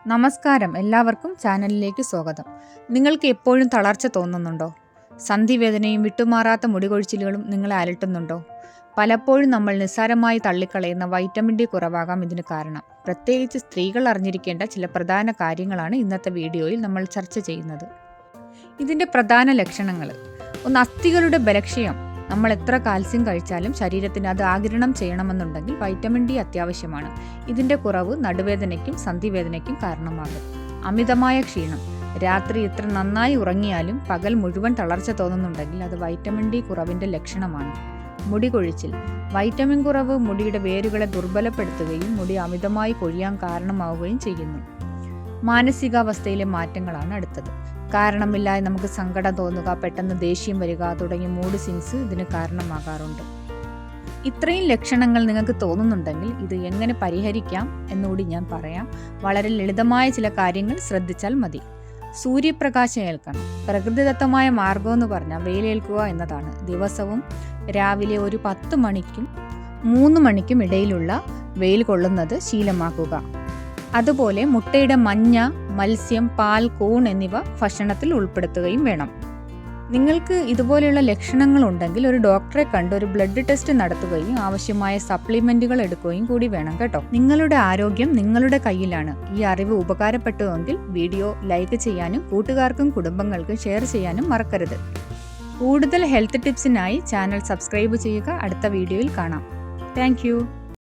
നമസ്കാരം, എല്ലാവർക്കും ചാനലിലേക്ക് സ്വാഗതം. നിങ്ങൾക്ക് എപ്പോഴും തളർച്ച തോന്നുന്നുണ്ടോ? സന്ധിവേദനയും വിട്ടുമാറാത്ത മുടികൊഴിച്ചിലുകളും നിങ്ങളെ അലട്ടുന്നുണ്ടോ? പലപ്പോഴും നമ്മൾ നിസ്സാരമായി തള്ളിക്കളയുന്ന വൈറ്റമിൻ ഡി കുറവാകാം ഇതിന് കാരണം. പ്രത്യേകിച്ച് സ്ത്രീകൾ അറിഞ്ഞിരിക്കേണ്ട ചില പ്രധാന കാര്യങ്ങളാണ് ഇന്നത്തെ വീഡിയോയിൽ നമ്മൾ ചർച്ച ചെയ്യുന്നത്. ഇതിൻ്റെ പ്രധാന ലക്ഷണങ്ങൾ: അസ്ഥികളുടെ ബലക്ഷയം. നമ്മൾ എത്ര കാൽസ്യം കഴിച്ചാലും ശരീരത്തിന് അത് ആഗിരണം ചെയ്യണമെന്നുണ്ടെങ്കിൽ വൈറ്റമിൻ ഡി അത്യാവശ്യമാണ്. ഇതിൻ്റെ കുറവ് നടുവേദനയ്ക്കും സന്ധിവേദനയ്ക്കും കാരണമാകും. അമിതമായ ക്ഷീണം. രാത്രി എത്ര നന്നായി ഉറങ്ങിയാലും പകൽ മുഴുവൻ തളർച്ച തോന്നുന്നുണ്ടെങ്കിൽ അത് വൈറ്റമിൻ ഡി കുറവിൻ്റെ ലക്ഷണമാണ്. മുടി കൊഴിച്ചിൽ. വൈറ്റമിൻ കുറവ് മുടിയുടെ വേരുകളെ ദുർബലപ്പെടുത്തുകയും മുടി അമിതമായി കൊഴിയാൻ കാരണമാവുകയും ചെയ്യുന്നു. മാനസികാവസ്ഥയിലെ മാറ്റങ്ങളാണ് അടുത്തത്. കാരണമില്ലാതെ നമുക്ക് സങ്കടം തോന്നുക, പെട്ടെന്ന് ദേഷ്യം വരിക തുടങ്ങിയ മൂഡ് സ്വിങ്സ് ഇതിന് കാരണമാകാറുണ്ട്. ഇത്രയും ലക്ഷണങ്ങൾ നിങ്ങൾക്ക് തോന്നുന്നുണ്ടെങ്കിൽ ഇത് എങ്ങനെ പരിഹരിക്കാം എന്നുകൂടി ഞാൻ പറയാം. വളരെ ലളിതമായ ചില കാര്യങ്ങൾ ശ്രദ്ധിച്ചാൽ മതി. സൂര്യപ്രകാശം ഏൽക്കണം. പ്രകൃതിദത്തമായ മാർഗമെന്ന് പറഞ്ഞാൽ വെയിലേൽക്കുക എന്നതാണ്. ദിവസവും രാവിലെ ഒരു 10 മണിക്കും 3 മണിക്കും ഇടയിലുള്ള വെയിൽ കൊള്ളുന്നത് ശീലമാക്കുക. അതുപോലെ മുട്ടയുടെ മഞ്ഞ, മത്സ്യം, പാൽ, കൂൺ എന്നിവ ഭക്ഷണത്തിൽ ഉൾപ്പെടുത്തുകയും വേണം. നിങ്ങൾക്ക് ഇതുപോലെയുള്ള ലക്ഷണങ്ങൾ ഉണ്ടെങ്കിൽ ഒരു ഡോക്ടറെ കണ്ട് ഒരു ബ്ലഡ് ടെസ്റ്റ് നടത്തുകയും ആവശ്യമായ സപ്ലിമെന്റുകൾ എടുക്കുകയും കൂടി വേണം കേട്ടോ. നിങ്ങളുടെ ആരോഗ്യം നിങ്ങളുടെ കയ്യിലാണ്. ഈ അറിവ് ഉപകാരപ്പെട്ടുവെങ്കിൽ വീഡിയോ ലൈക്ക് ചെയ്യാനും കൂട്ടുകാർക്കും കുടുംബങ്ങൾക്കും ഷെയർ ചെയ്യാനും മറക്കരുത്. കൂടുതൽ ഹെൽത്ത് ടിപ്സിനായി ചാനൽ സബ്സ്ക്രൈബ് ചെയ്യുക. അടുത്ത വീഡിയോയിൽ കാണാം. താങ്ക്